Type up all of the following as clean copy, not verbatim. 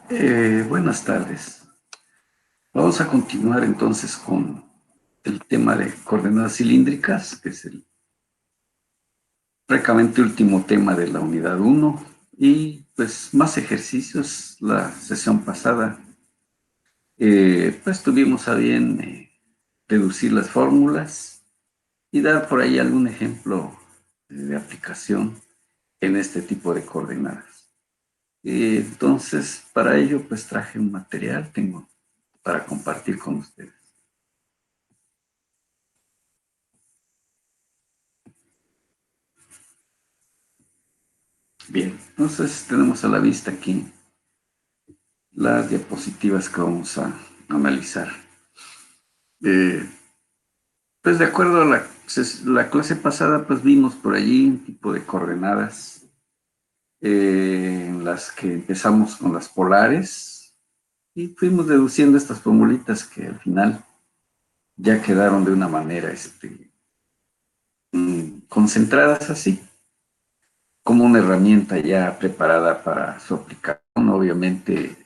Buenas tardes. Vamos a continuar entonces con el tema de coordenadas cilíndricas, que es el prácticamente último tema de la unidad uno. Y pues más ejercicios. La sesión pasada pues tuvimos a bien deducir las fórmulas y dar por ahí algún ejemplo de aplicación en este tipo de coordenadas. Entonces, para ello pues traje un material, tengo para compartir con ustedes. Bien, entonces tenemos a la vista aquí las diapositivas que vamos a analizar. Eh, pues de acuerdo a la clase pasada, pues vimos por allí un tipo de coordenadas en las que empezamos con las polares y fuimos deduciendo estas formulitas que al final ya quedaron de una manera concentradas así, como una herramienta ya preparada para su aplicación. Obviamente,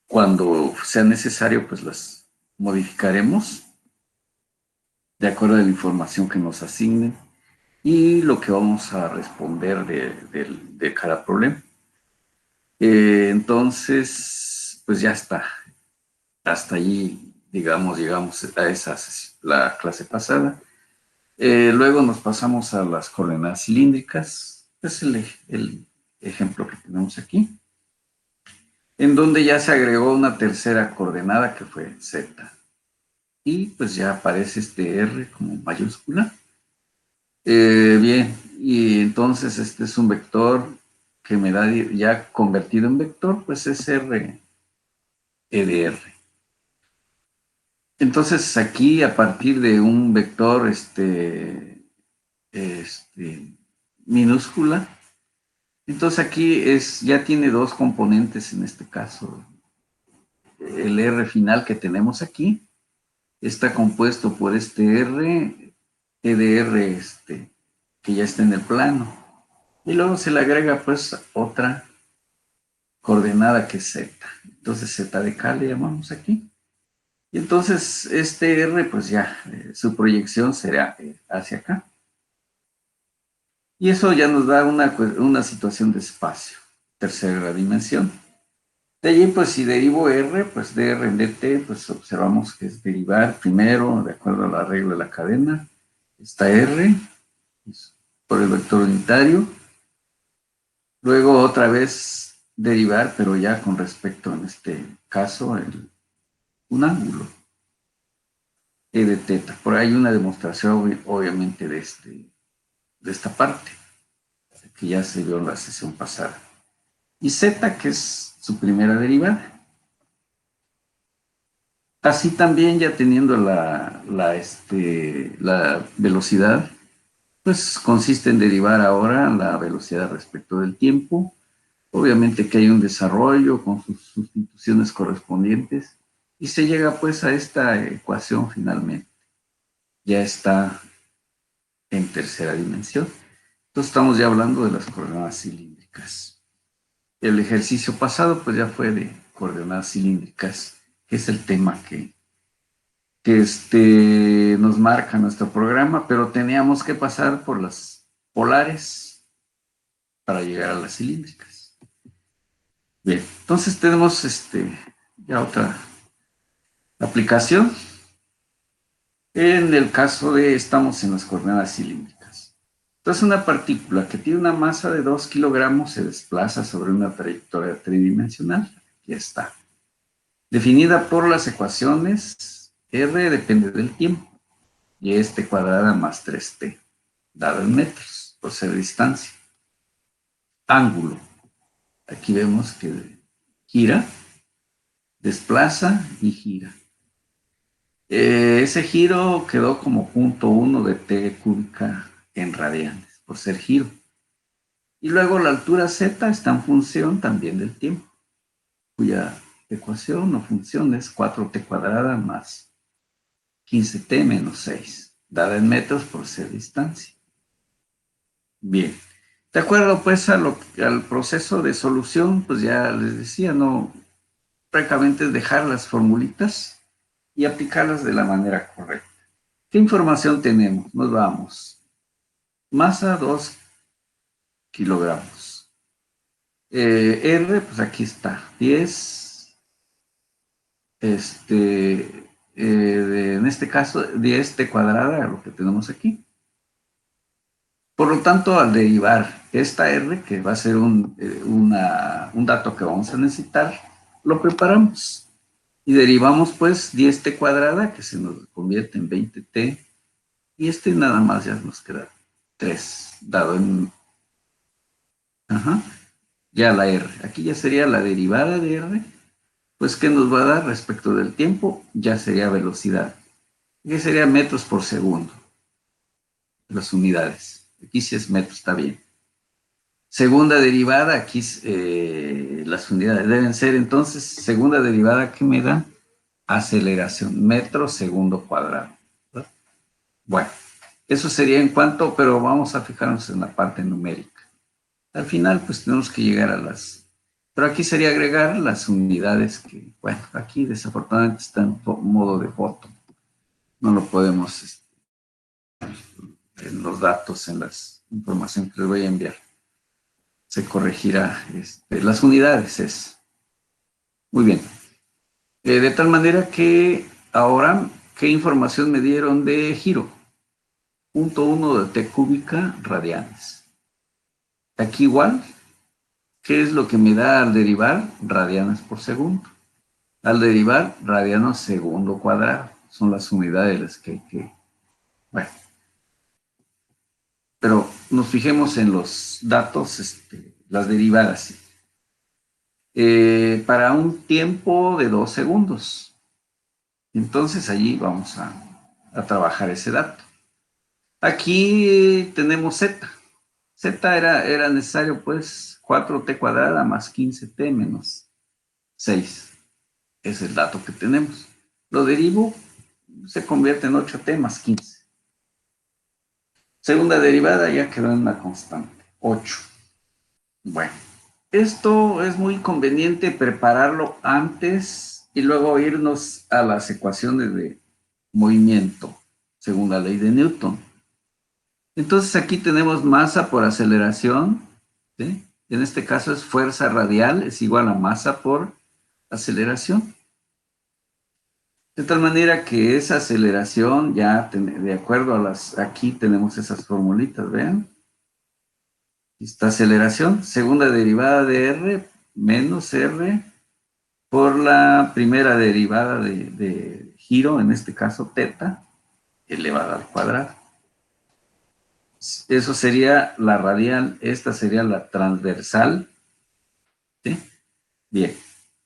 cuando sea necesario, pues las modificaremos de acuerdo a la información que nos asignen y lo que vamos a responder de cada problema. Entonces, pues ya está. Hasta allí, digamos, llegamos a esa la clase pasada. Luego nos pasamos a las coordenadas cilíndricas. Es el ejemplo que tenemos aquí, en donde ya se agregó una tercera coordenada que fue Z. Y pues ya aparece este R como mayúscula. Bien, y entonces este es un vector que me da ya convertido en vector, pues es R, E de R. Entonces aquí a partir de un vector minúscula, entonces aquí ya tiene dos componentes en este caso. El R final que tenemos aquí está compuesto por este R, E de R que ya está en el plano. Y luego se le agrega pues otra coordenada que es Z. Entonces Z de K le llamamos aquí. Y entonces este R pues ya su proyección será hacia acá. Y eso ya nos da una situación de espacio, tercera dimensión. De allí pues si derivo R, pues de R en dt, pues observamos que es derivar primero, de acuerdo a la regla de la cadena, está R por el vector unitario. Luego otra vez derivar, pero ya con respecto en este caso un ángulo, E de teta. Por ahí una demostración obviamente de esta parte, que ya se vio en la sesión pasada. Y Z, que es su primera derivada. Así también ya teniendo la velocidad, pues consiste en derivar ahora la velocidad respecto del tiempo. Obviamente que hay un desarrollo con sus sustituciones correspondientes y se llega pues a esta ecuación finalmente. Ya está en tercera dimensión. Entonces estamos ya hablando de las coordenadas cilíndricas. El ejercicio pasado pues ya fue de coordenadas cilíndricas, que es el tema que nos marca nuestro programa, pero teníamos que pasar por las polares para llegar a las cilíndricas. Bien, entonces tenemos ya otra aplicación. En el caso de estamos en las coordenadas cilíndricas. Entonces una partícula que tiene una masa de 2 kilogramos se desplaza sobre una trayectoria tridimensional. Aquí está. Definida por las ecuaciones R depende del tiempo y este cuadrada más 3t, dado en metros, por ser distancia. Ángulo. Aquí vemos que gira, desplaza y gira. Ese giro quedó como 0.1 de t cúbica en radianes, por ser giro. Y luego la altura z está en función también del tiempo, cuya ecuación o función es 4t cuadrada más 15t menos 6, dada en metros por ser distancia. Bien, de acuerdo pues al proceso de solución, pues ya les decía, no, prácticamente es dejar las formulitas y aplicarlas de la manera correcta. ¿Qué información tenemos? Nos vamos. Masa 2 kilogramos. R, pues aquí está, 10, en este caso 10 t cuadrada, lo que tenemos aquí. Por lo tanto, al derivar esta R, que va a ser un dato que vamos a necesitar, lo preparamos y derivamos pues 10t cuadrada, que se nos convierte en 20t, y nada más ya nos queda 3, dado en... Ajá, ya la R. Aquí ya sería la derivada de R, pues ¿qué nos va a dar respecto del tiempo? Ya sería velocidad. Aquí sería metros por segundo, las unidades. Aquí sí es metros, está bien. Segunda derivada, aquí las unidades deben ser, entonces, segunda derivada, ¿qué me da? Aceleración, metro segundo cuadrado. ¿Verdad? Bueno, eso sería en cuanto, pero vamos a fijarnos en la parte numérica. Al final, pues tenemos que llegar a las... Pero aquí sería agregar las unidades que, bueno, aquí desafortunadamente está en modo de foto. No lo podemos en los datos, en las información que les voy a enviar. Se corregirá. Las unidades es. Muy bien. De tal manera que ahora, ¿qué información me dieron de giro? 0.1 de t cúbica radianes. Aquí igual, ¿qué es lo que me da al derivar? Radianes por segundo. Al derivar, radianos segundo cuadrado. Son las unidades las que hay que... Bueno, pero nos fijemos en los datos, las derivadas. Para un tiempo de 2 segundos. Entonces allí vamos a trabajar ese dato. Aquí tenemos Z. Z era necesario pues 4t cuadrada más 15t menos 6. Es el dato que tenemos. Lo derivo, se convierte en 8t más 15. Segunda derivada ya quedó en una constante, 8. Bueno, esto es muy conveniente prepararlo antes y luego irnos a las ecuaciones de movimiento, según la ley de Newton. Entonces aquí tenemos masa por aceleración, ¿sí? En este caso es fuerza radial, es igual a masa por aceleración. De tal manera que esa aceleración, ya de acuerdo a las, aquí tenemos esas formulitas, vean. Esta aceleración, segunda derivada de R menos R por la primera derivada de giro, en este caso teta, elevada al cuadrado. Eso sería la radial, esta sería la transversal, ¿sí? Bien.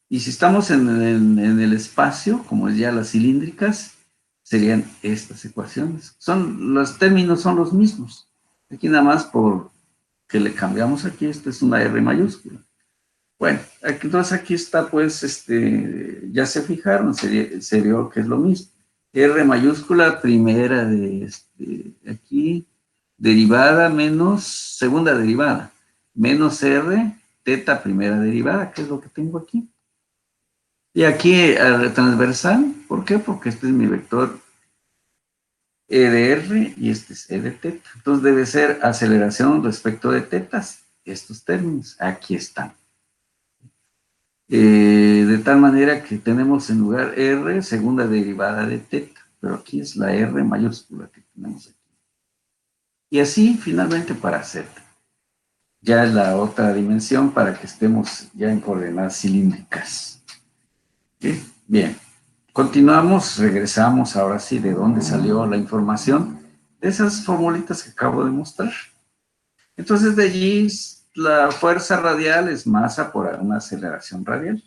Y si estamos en el espacio, como ya las cilíndricas, serían estas ecuaciones. Los términos son los mismos. Aquí nada más por que le cambiamos aquí, esta es una R mayúscula. Bueno, entonces aquí está pues, ya se fijaron, sería que es lo mismo. R mayúscula, primera de aquí, derivada menos, segunda derivada, menos R, teta primera derivada, que es lo que tengo aquí. Y aquí transversal, ¿por qué? Porque este es mi vector E de R y este es E de teta. Entonces debe ser aceleración respecto de tetas, estos términos, aquí están. De tal manera que tenemos en lugar R, segunda derivada de teta, pero aquí es la R mayúscula que tenemos aquí. Y así finalmente para Z. Ya es la otra dimensión para que estemos ya en coordenadas cilíndricas. ¿Sí? Bien. Continuamos, regresamos ahora sí de dónde salió la información de esas formulitas que acabo de mostrar. Entonces de allí la fuerza radial es masa por una aceleración radial.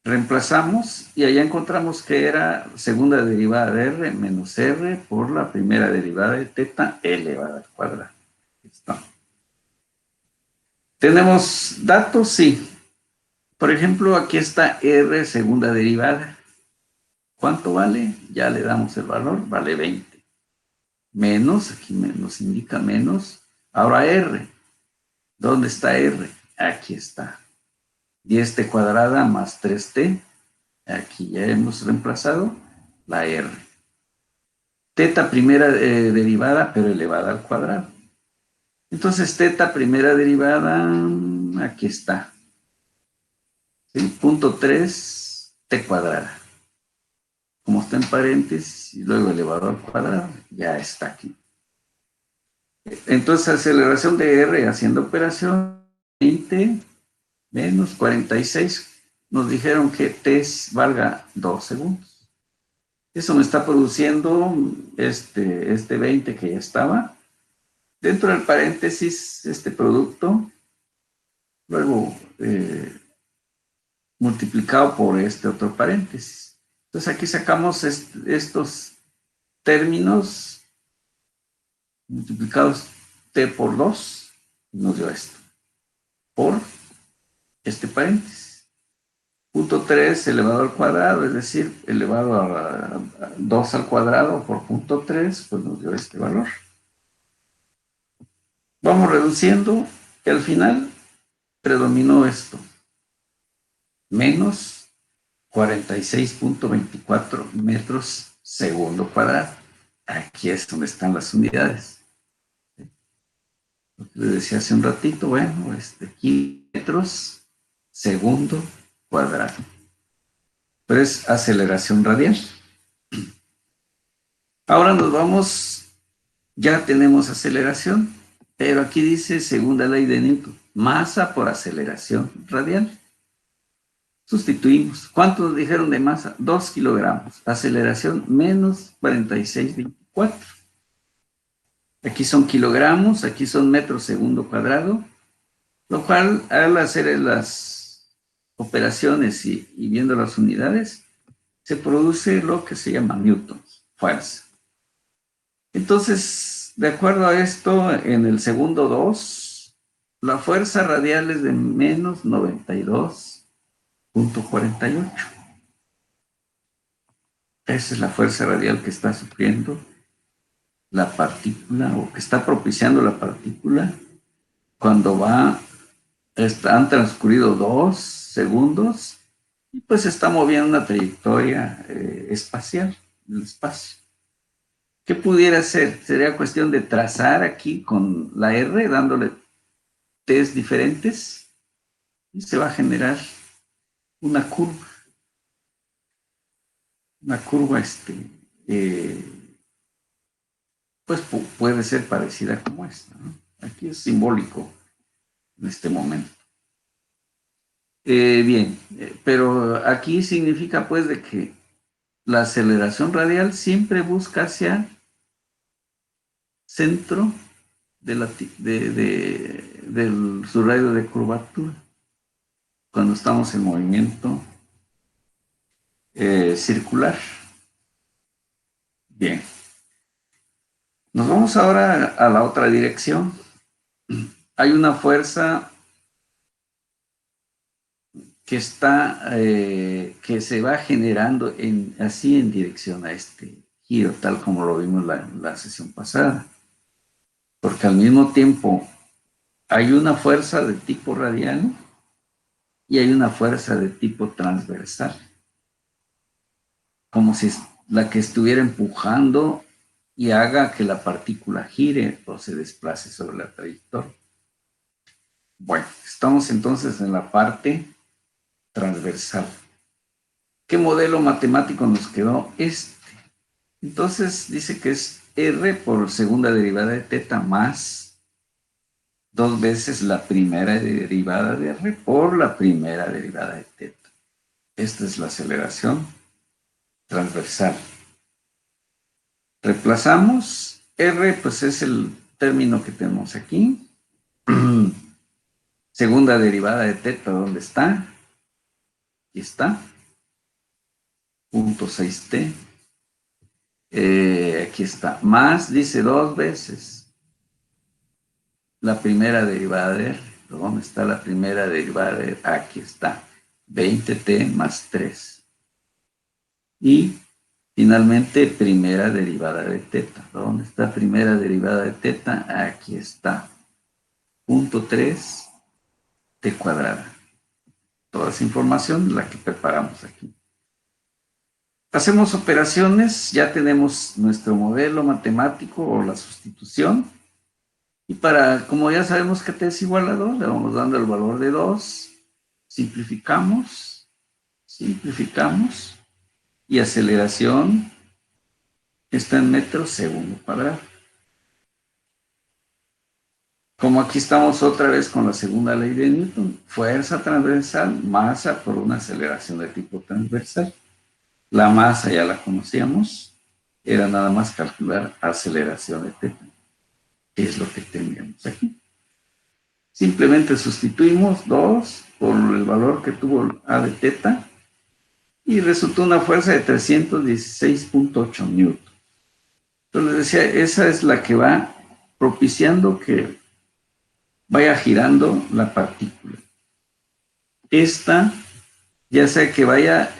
Reemplazamos y allá encontramos que era segunda derivada de R menos R por la primera derivada de teta elevada al cuadrado. Está. ¿Tenemos datos? Sí. Por ejemplo, aquí está R segunda derivada. ¿Cuánto vale? Ya le damos el valor, vale 20. Menos, aquí nos indica menos. Ahora R. ¿Dónde está R? Aquí está. 10t cuadrada más 3t. Aquí ya hemos reemplazado la r. Teta primera derivada, pero elevada al cuadrado. Entonces, teta primera derivada, aquí está. ¿Sí? Punto 3, t cuadrada. Como está en paréntesis y luego elevado al cuadrado, ya está aquí. Entonces, aceleración de R haciendo operación, 20 menos 46. Nos dijeron que t valga 2 segundos. Eso me está produciendo este 20 que ya estaba. Dentro del paréntesis, este producto, luego multiplicado por este otro paréntesis. Entonces aquí sacamos estos términos multiplicados t por 2, y nos dio esto, por este paréntesis. Punto 3 elevado al cuadrado, es decir, elevado a 2 al cuadrado por punto 3, pues nos dio este valor. Vamos reduciendo y al final predominó esto, menos 46.24 metros segundo cuadrado. Aquí es donde están las unidades. Lo que les decía hace un ratito, bueno, metros segundo cuadrado. Pero es aceleración radial. Ahora nos vamos, ya tenemos aceleración, pero aquí dice segunda ley de Newton, masa por aceleración radial. Sustituimos. ¿Cuánto nos dijeron de masa? 2 kilogramos. Aceleración menos 46.24. Aquí son kilogramos, aquí son metros segundo cuadrado, lo cual al hacer las operaciones y viendo las unidades, se produce lo que se llama newtons, fuerza. Entonces, de acuerdo a esto, en el segundo 2, la fuerza radial es de menos 92.48. Esa es la fuerza radial que está sufriendo la partícula o que está propiciando la partícula cuando han transcurrido 2 segundos y pues se está moviendo una trayectoria espacial del espacio. ¿Qué pudiera ser? Sería cuestión de trazar aquí con la R, dándole test diferentes y se va a generar una curva. Una curva, pues puede ser parecida como esta, ¿no? Aquí es simbólico en este momento. Bien, pero aquí significa pues de que la aceleración radial siempre busca hacia centro del su radio de curvatura cuando estamos en movimiento circular. Bien, nos vamos ahora a la otra dirección. Hay una fuerza que que se va generando así en dirección a este giro, tal como lo vimos la sesión pasada. Porque al mismo tiempo hay una fuerza de tipo radial y hay una fuerza de tipo transversal. Como si la que estuviera empujando y haga que la partícula gire o se desplace sobre la trayectoria. Bueno, estamos entonces en la parte transversal. ¿Qué modelo matemático nos quedó? Entonces dice que es R por segunda derivada de teta más 2 veces la primera derivada de R por la primera derivada de teta. Esta es la aceleración transversal. Reemplazamos. R, pues es el término que tenemos aquí. Segunda derivada de teta, ¿dónde está? Aquí está. 0.6t. Aquí está. Más, dice 2 veces la primera derivada de R. ¿Dónde está la primera derivada de R? Aquí está. 20t más 3. Y finalmente, primera derivada de teta. ¿Dónde está primera derivada de teta? Aquí está. 0.3 t cuadrada. Toda esa información la que preparamos aquí. Hacemos operaciones, ya tenemos nuestro modelo matemático o la sustitución. Y como ya sabemos que t es igual a 2, le vamos dando el valor de 2, simplificamos, y aceleración está en metros segundo cuadrado. Como aquí estamos otra vez con la segunda ley de Newton, fuerza transversal, masa por una aceleración de tipo transversal. La masa ya la conocíamos, era nada más calcular aceleración de θ, que es lo que teníamos aquí. Simplemente sustituimos 2 por el valor que tuvo A de θ y resultó una fuerza de 316.8 newton. Entonces decía, esa es la que va propiciando que vaya girando la partícula. Esta, ya sea que vaya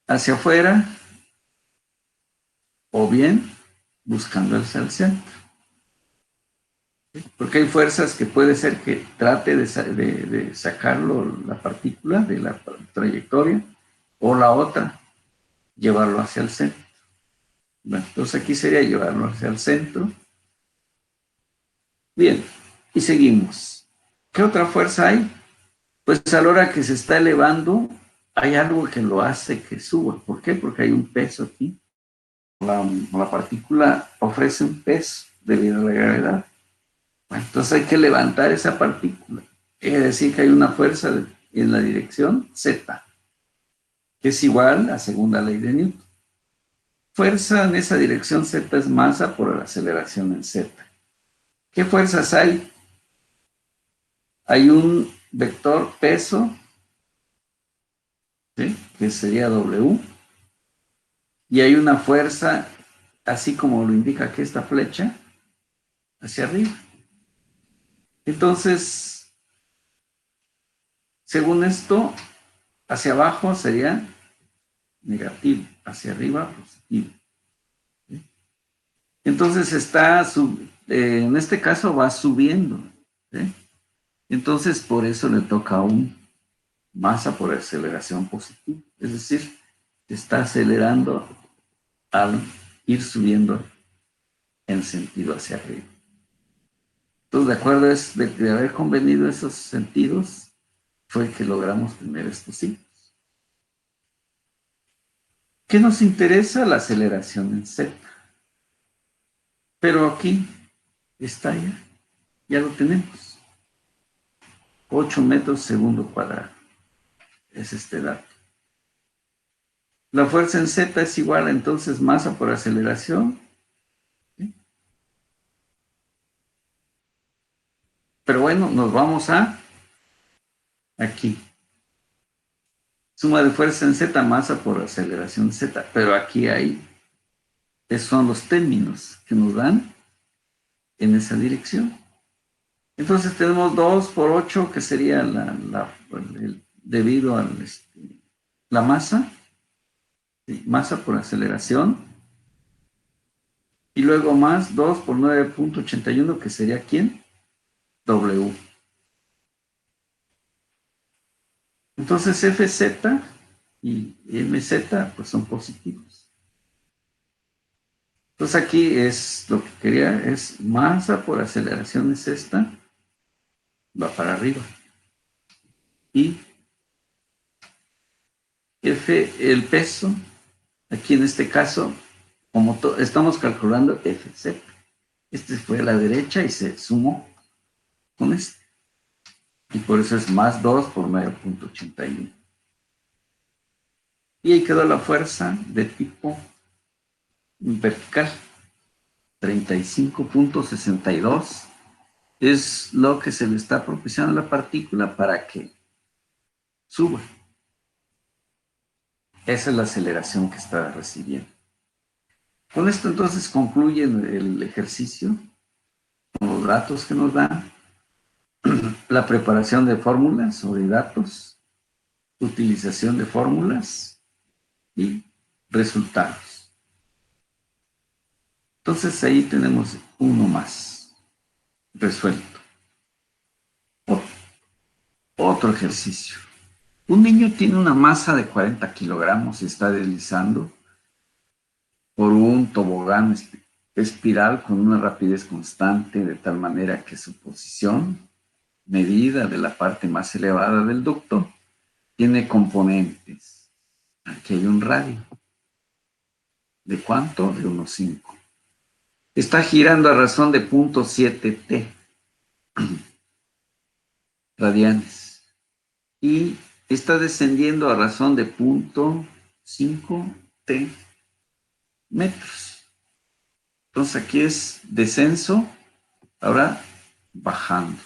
hacia afuera o bien buscando hacia el centro. Porque hay fuerzas que puede ser que trate de sacarlo la partícula de la trayectoria, o la otra, llevarlo hacia el centro. Bueno, entonces aquí sería llevarlo hacia el centro. Bien, y seguimos. ¿Qué otra fuerza hay? Pues a la hora que se está elevando, hay algo que lo hace que suba. ¿Por qué? Porque hay un peso aquí. La partícula ofrece un peso debido a la gravedad. Bueno, entonces hay que levantar esa partícula. Es decir, que hay una fuerza en la dirección Z, que es igual a segunda ley de Newton. Fuerza en esa dirección Z es masa por la aceleración en Z. ¿Qué fuerzas hay? Hay un vector peso, ¿sí?, que sería W, y hay una fuerza, así como lo indica aquí esta flecha, hacia arriba. Entonces, según esto, hacia abajo sería negativo, hacia arriba positivo. ¿Sí? Entonces en este caso va subiendo. ¿Sí? Entonces, por eso le toca a un masa por aceleración positiva. Es decir, está acelerando al ir subiendo en sentido hacia arriba. Entonces, de acuerdo de haber convenido esos sentidos, fue que logramos tener estos signos. ¿Qué nos interesa? La aceleración en Z. Pero aquí está ya lo tenemos. 8 metros segundo cuadrado. Es este dato. La fuerza en Z es igual a entonces masa por aceleración. ¿Sí? Pero bueno, nos vamos aquí. Suma de fuerza en Z, masa por aceleración Z. Pero aquí esos son los términos que nos dan en esa dirección. Entonces tenemos 2 por 8, que sería debido a la masa, ¿sí?, masa por aceleración, y luego más 2 por 9.81, que sería ¿quién? W. Entonces Fz y Mz pues son positivos. Entonces aquí es lo que quería, es masa por aceleración es esta, va para arriba. Y F, el peso, aquí en este caso, como estamos calculando Fz. Este fue a la derecha y se sumó con este. Y por eso es más 2 por 9.81. Y ahí quedó la fuerza de tipo vertical. 35.62 es lo que se le está propiciando a la partícula para que suba. Esa es la aceleración que está recibiendo. Con esto entonces concluye el ejercicio, con los datos que nos dan, la preparación de fórmulas o de datos, utilización de fórmulas y resultados. Entonces ahí tenemos uno más resuelto. Otro ejercicio. Un niño tiene una masa de 40 kilogramos y está deslizando por un tobogán espiral con una rapidez constante, de tal manera que su posición, medida de la parte más elevada del ducto, tiene componentes. Aquí hay un radio. ¿De cuánto? De unos 5. Está girando a razón de 0.7 T radianes. Y está descendiendo a razón de 0.5 T metros. Entonces aquí es descenso, ahora bajando.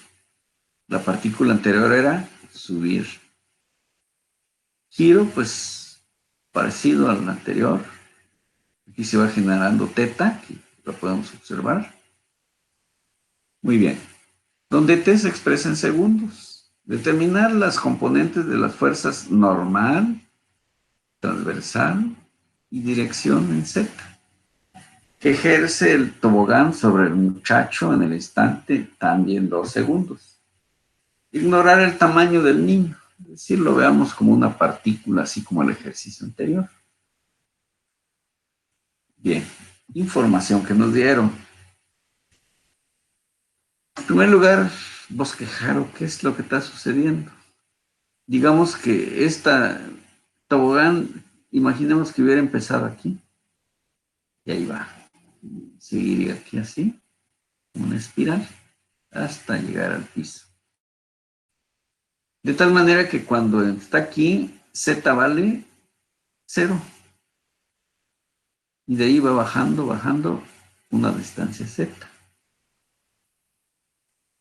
La partícula anterior era subir. Giro, pues parecido al anterior. Aquí se va generando teta, que lo podemos observar. Muy bien. Donde T se expresa en segundos. Determinar las componentes de las fuerzas normal, transversal y dirección en Z, que ejerce el tobogán sobre el muchacho en el instante, también 2 segundos. Ignorar el tamaño del niño, es decir, lo veamos como una partícula, así como el ejercicio anterior. Bien, información que nos dieron. En primer lugar, bosquejaro, ¿qué es lo que está sucediendo? Digamos que esta tobogán, imaginemos que hubiera empezado aquí, y ahí va. Seguiría aquí así, una espiral, hasta llegar al piso. De tal manera que cuando está aquí, Z vale 0. Y de ahí va bajando, bajando una distancia Z.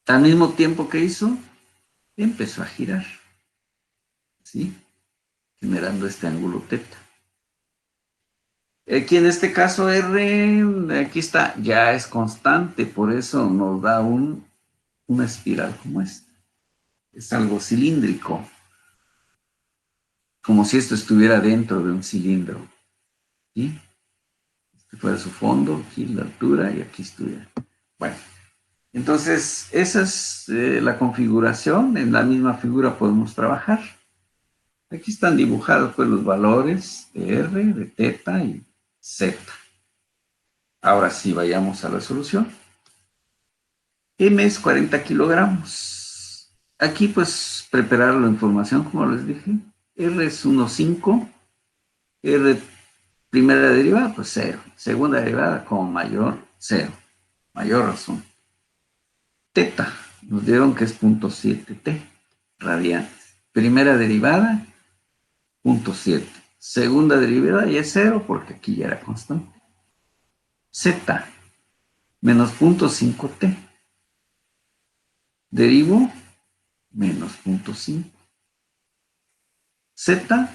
Al mismo tiempo que hizo, empezó a girar, ¿sí? Generando este ángulo teta. Aquí en este caso R, aquí está, ya es constante, por eso nos da una espiral como esta. Es algo cilíndrico, como si esto estuviera dentro de un cilindro, ¿sí? Este fuera su fondo, aquí la altura y aquí estuviera. Bueno, entonces esa es la configuración, en la misma figura podemos trabajar. Aquí están dibujados pues los valores de R, de teta y Z. Ahora sí, vayamos a la solución. M es 40 kilogramos. Aquí pues preparar la información, como les dije. R es 1,5. R primera derivada, pues 0. Segunda derivada, como mayor, 0. Mayor razón. Teta, nos dieron que es 0.7 T radianes. Primera derivada, 0.7. Segunda derivada ya es 0 porque aquí ya era constante. Z, menos 0.5 T. Derivo, menos 0.5. Z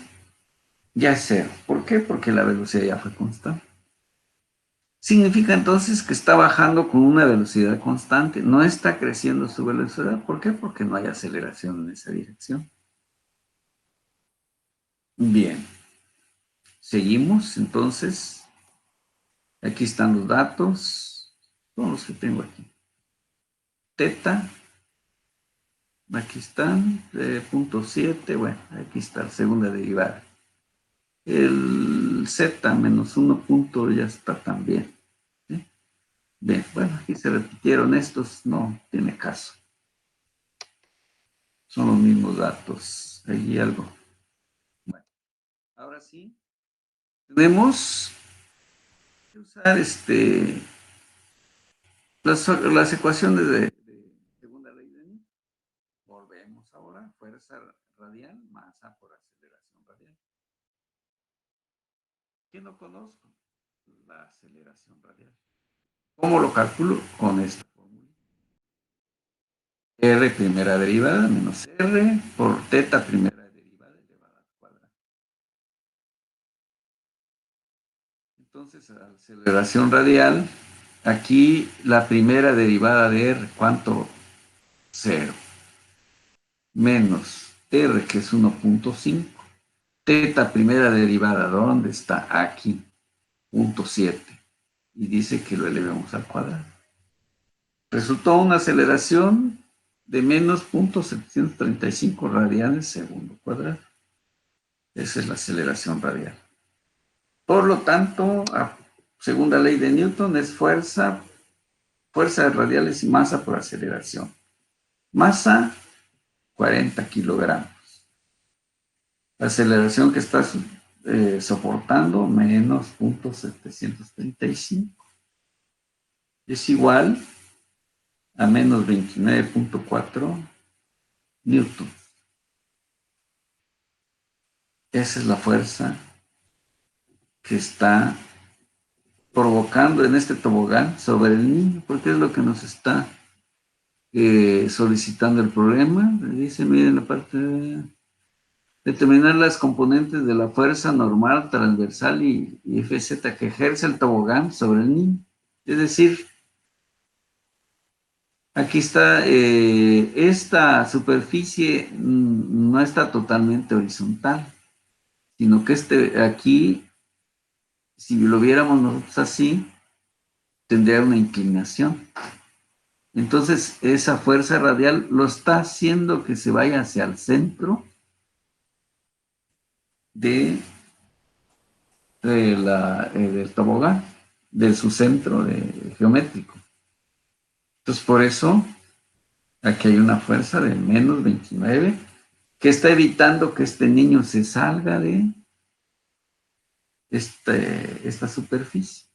ya es 0. ¿Por qué? Porque la velocidad ya fue constante. Significa entonces que está bajando con una velocidad constante. No está creciendo su velocidad. ¿Por qué? Porque no hay aceleración en esa dirección. Bien. Seguimos entonces. Aquí están los datos. Todos los que tengo aquí. Teta. Aquí están. 0.7. Bueno, aquí está la segunda derivada. El Z menos 1 punto ya está también. ¿Sí? Bien, bueno, aquí se repitieron estos, no tiene caso. Son los mismos datos. Allí algo. Bueno, ahora sí, tenemos que usar las ecuaciones de segunda ley de Newton. Volvemos ahora, fuerza radial, masa por aceleración radial. ¿Qué no conozco? La aceleración radial. ¿Cómo lo calculo? Con esta fórmula. R primera derivada menos R por teta primera derivada elevada al cuadrado. Entonces, aceleración radial, aquí la primera derivada de R, ¿cuánto? 0. Menos R, que es 1.5. Teta primera derivada, ¿dónde está? Aquí, 0.7. Y dice que lo elevemos al cuadrado. Resultó una aceleración de menos 0.735 radianes segundo cuadrado. Esa es la aceleración radial. Por lo tanto, según la ley de Newton, es fuerza radiales y masa por aceleración. Masa, 40 kilogramos. La aceleración que está soportando, menos 0.735. Es igual a menos 29.4 newton. Esa es la fuerza que está provocando en este tobogán sobre el niño, porque es lo que nos está solicitando el problema. Dice, miren la parte de determinar las componentes de la fuerza normal, transversal y Fz que ejerce el tobogán sobre el niño. Es decir, aquí está, esta superficie no está totalmente horizontal, sino que aquí, si lo viéramos nosotros así, tendría una inclinación. Entonces, esa fuerza radial lo está haciendo que se vaya hacia el centro del tobogán, de su centro geométrico. Entonces, por eso, aquí hay una fuerza de menos 29 que está evitando que este niño se salga de esta superficie.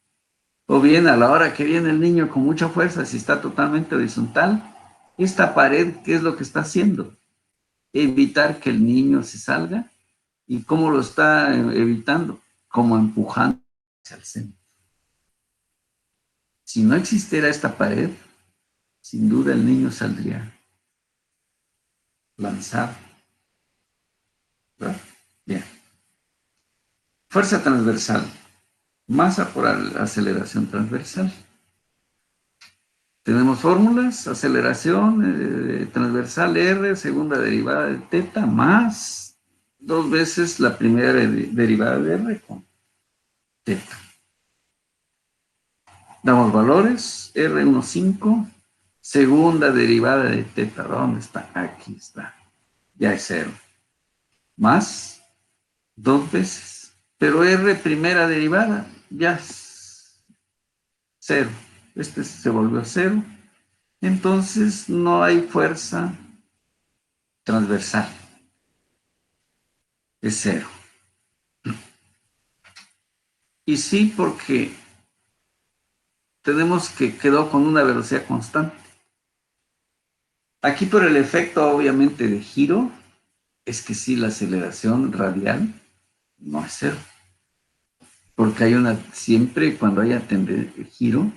O bien, a la hora que viene el niño con mucha fuerza, si está totalmente horizontal, esta pared, ¿qué es lo que está haciendo? Evitar que el niño se salga. ¿Y cómo lo está evitando? Como empujando hacia el centro. Si no existiera esta pared, sin duda el niño saldría lanzado. ¿Verdad? Bien. Fuerza transversal. Masa por aceleración transversal. Tenemos fórmulas, aceleración transversal R, segunda derivada de teta, más 2 veces la primera derivada de R con teta. Damos valores, R15, segunda derivada de teta, ¿dónde está? Aquí está, ya es 0. Más 2 veces, pero R primera derivada, ya es 0. Este se volvió 0. Entonces no hay fuerza transversal. Es 0. Y sí, porque tenemos que quedó con una velocidad constante. Aquí por el efecto obviamente de giro, es que sí, la aceleración radial no es 0. Porque hay siempre cuando haya giro,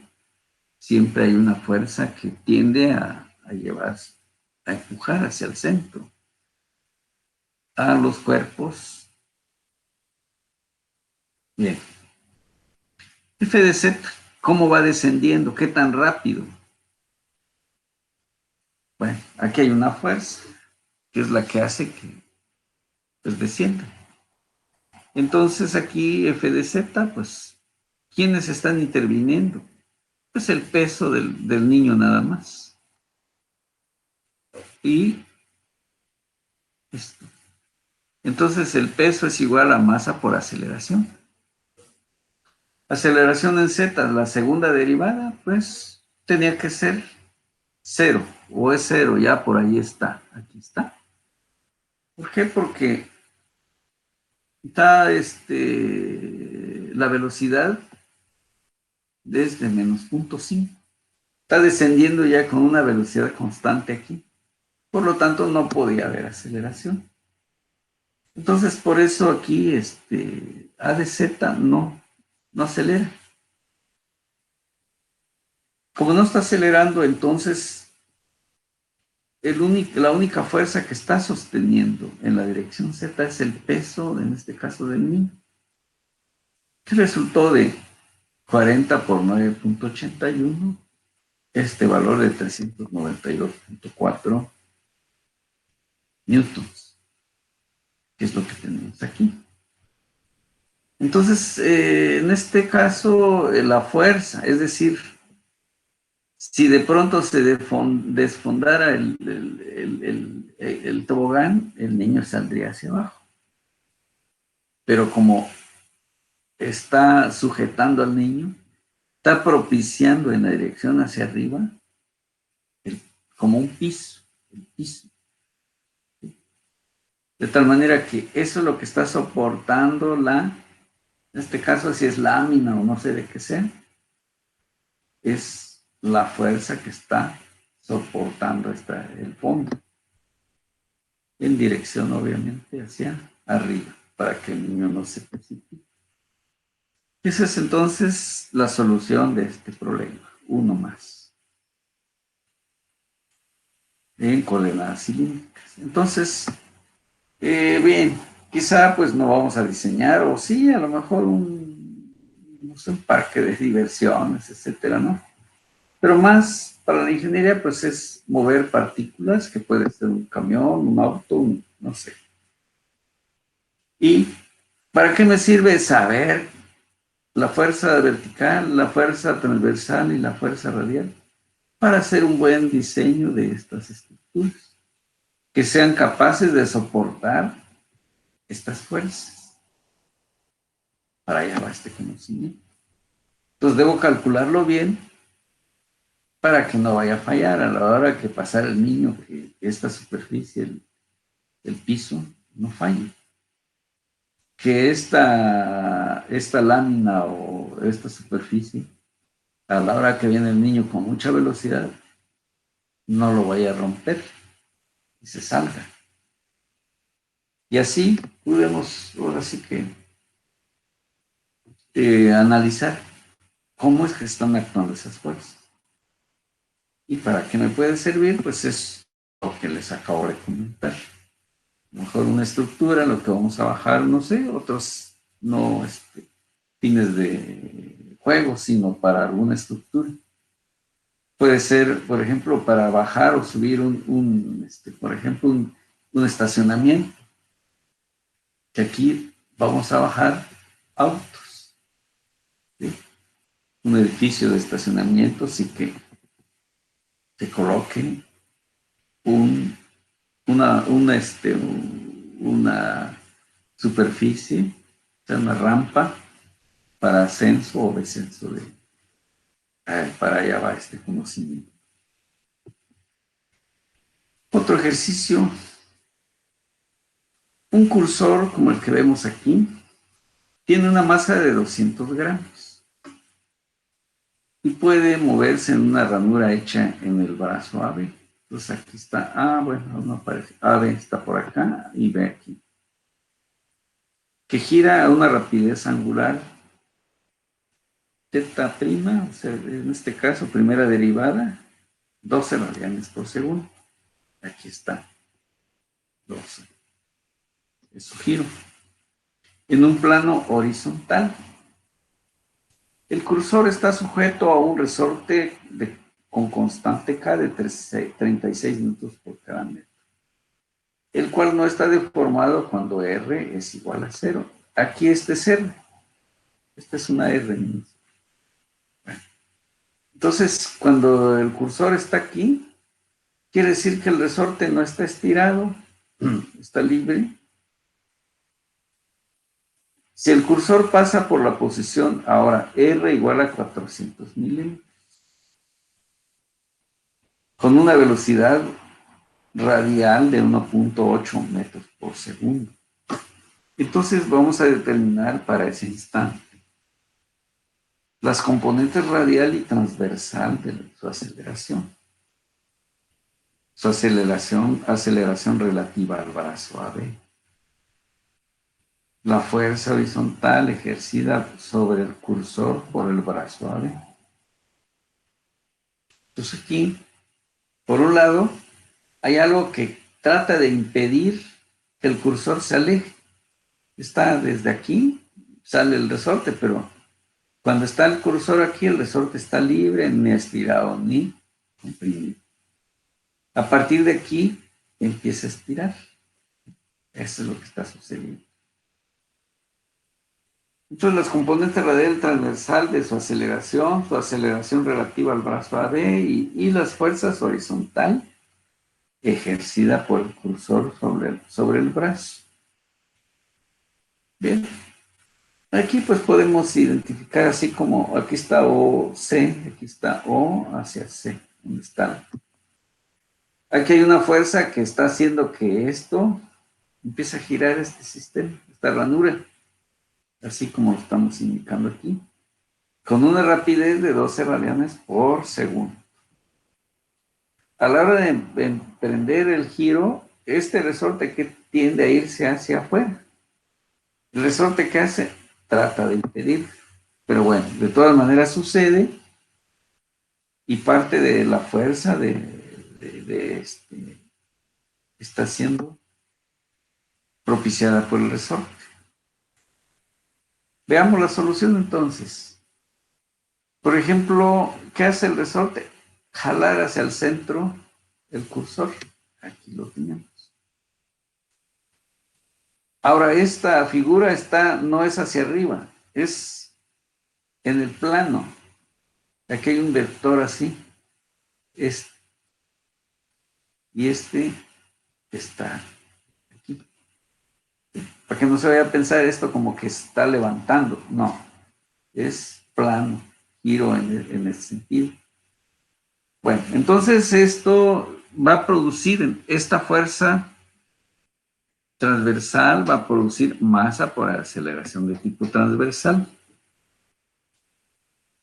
siempre hay una fuerza que tiende a llevar, a empujar hacia el centro, a los cuerpos. Bien. F de Z, ¿cómo va descendiendo? ¿Qué tan rápido? Bueno, aquí hay una fuerza, que es la que hace que pues, descienda. Entonces aquí F de Z, pues, ¿quiénes están interviniendo? Pues el peso del niño nada más. Y esto. Entonces el peso es igual a masa por aceleración. Aceleración en Z, la segunda derivada, pues tenía que ser 0, o es 0, ya por ahí está, aquí está. ¿Por qué? Porque está la velocidad desde menos 0.5. Está descendiendo ya con una velocidad constante aquí. Por lo tanto, no podía haber aceleración. Entonces, por eso aquí A de Z no acelera. Como no está acelerando, entonces la única fuerza que está sosteniendo en la dirección Z es el peso, en este caso del niño, que resultó de 40 por 9.81, este valor de 392.4 newtons, que es lo que tenemos aquí. Entonces, en este caso, la fuerza, es decir, si de pronto se desfondara el tobogán, el niño saldría hacia abajo. pero como está sujetando al niño, está propiciando en la dirección hacia arriba, como un piso, el piso. De tal manera que eso es lo que está soportando en este caso si es lámina o no sé de qué sea, es la fuerza que está soportando el fondo, en dirección obviamente hacia arriba, para que el niño no se precipite. Esa es entonces la solución de este problema, uno más, en coordenadas cilíndricas. Entonces, bien, quizá pues no vamos a diseñar, o sí, a lo mejor no sé, un parque de diversiones, etcétera, ¿no? Pero más para la ingeniería, pues es mover partículas, que puede ser un camión, un auto, no sé. ¿Y para qué me sirve saber la fuerza vertical, la fuerza transversal y la fuerza radial? Para hacer un buen diseño de estas estructuras, que sean capaces de soportar estas fuerzas. Para allá va este conocimiento. Entonces debo calcularlo bien para que no vaya a fallar a la hora que pasar el niño, que esta superficie, el piso, no falle. Que esta lámina o esta superficie, a la hora que viene el niño con mucha velocidad, no lo vaya a romper y se salga. Y así podemos, ahora sí que, analizar cómo es que están actuando esas fuerzas. Y para qué me puede servir, pues es lo que les acabo de comentar. Mejor una estructura, lo que vamos a bajar, no sé, otros no fines de juego, sino para alguna estructura. Puede ser, por ejemplo, para bajar o subir por ejemplo, un estacionamiento, que aquí vamos a bajar autos, ¿sí? Un edificio de estacionamientos y que se coloque un, una superficie, o sea, una rampa para ascenso o descenso para allá va este conocimiento. Otro ejercicio, un cursor como el que vemos aquí, tiene una masa de 200 gramos y puede moverse en una ranura hecha en el brazo AB. Entonces aquí está, bueno, no aparece, AB está por acá y B aquí, que gira a una rapidez angular teta prima, o sea, en este caso primera derivada, 12 radianes por segundo. Aquí está, 12. Es su giro. En un plano horizontal. El cursor está sujeto a un resorte con constante K de 36 minutos por cada metro, el cual no está deformado cuando R es igual a 0. Aquí este es R. Esta es una R. Entonces, cuando el cursor está aquí, quiere decir que el resorte no está estirado, está libre. Si el cursor pasa por la posición ahora R igual a 400 milímetros, con una velocidad radial de 1.8 metros por segundo. Entonces vamos a determinar para ese instante las componentes radial y transversal de su aceleración. Su aceleración relativa al brazo AB. La fuerza horizontal ejercida sobre el cursor por el brazo AB. Entonces aquí, por un lado, hay algo que trata de impedir que el cursor se aleje. Está desde aquí, sale el resorte, pero cuando está el cursor aquí, el resorte está libre, ni estirado, ni comprimido. A partir de aquí, empieza a estirar. Eso es lo que está sucediendo. Entonces, las componentes radial transversal de su aceleración relativa al brazo AB y las fuerzas horizontal ejercida por el cursor sobre el brazo. Bien. Aquí pues podemos identificar así como aquí está OC, aquí está O hacia C. ¿Dónde está? Aquí hay una fuerza que está haciendo que esto empiece a girar este sistema, esta ranura, así como lo estamos indicando aquí, con una rapidez de 12 radianes por segundo. A la hora de emprender el giro, este resorte que tiende a irse hacia afuera. El resorte que hace trata de impedir, pero bueno, de todas maneras sucede y parte de la fuerza de está siendo propiciada por el resorte. Veamos la solución entonces. Por ejemplo, ¿qué hace el resorte? Jalar hacia el centro el cursor. Aquí lo tenemos. Ahora, esta figura no es hacia arriba, es en el plano. Aquí hay un vector así. Este, y este está aquí. Para que no se vaya a pensar esto como que está levantando. No, es plano, giro en ese sentido. Bueno, entonces esto va a producir esta fuerza transversal, va a producir masa por aceleración de tipo transversal.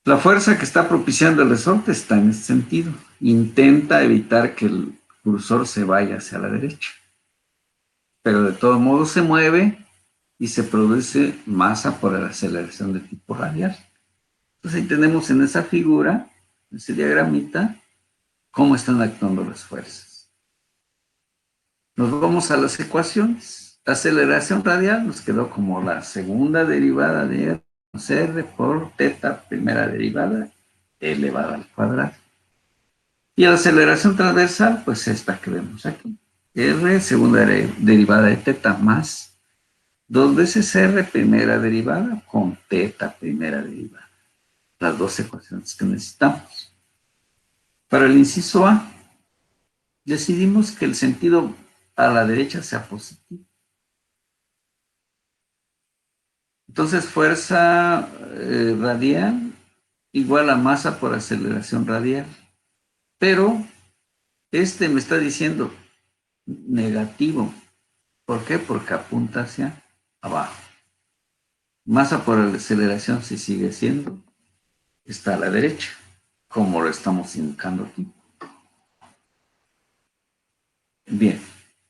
La fuerza que está propiciando el resorte está en este sentido. Intenta evitar que el cursor se vaya hacia la derecha. Pero de todo modo se mueve y se produce masa por la aceleración de tipo radial. Entonces ahí tenemos en esa figura, en ese diagramita, cómo están actuando las fuerzas. Nos vamos a las ecuaciones. La aceleración radial nos quedó como la segunda derivada de R más R por teta primera derivada elevada al cuadrado. Y la aceleración transversal, pues esta que vemos aquí. R segunda derivada de teta más 2 veces R primera derivada con teta primera derivada. Las dos ecuaciones que necesitamos. Para el inciso A, decidimos que el sentido a la derecha sea positivo. Entonces, fuerza radial igual a masa por aceleración radial. Pero este me está diciendo negativo. ¿Por qué? Porque apunta hacia abajo. Masa por aceleración si sigue siendo, está a la derecha, como lo estamos indicando aquí. Bien,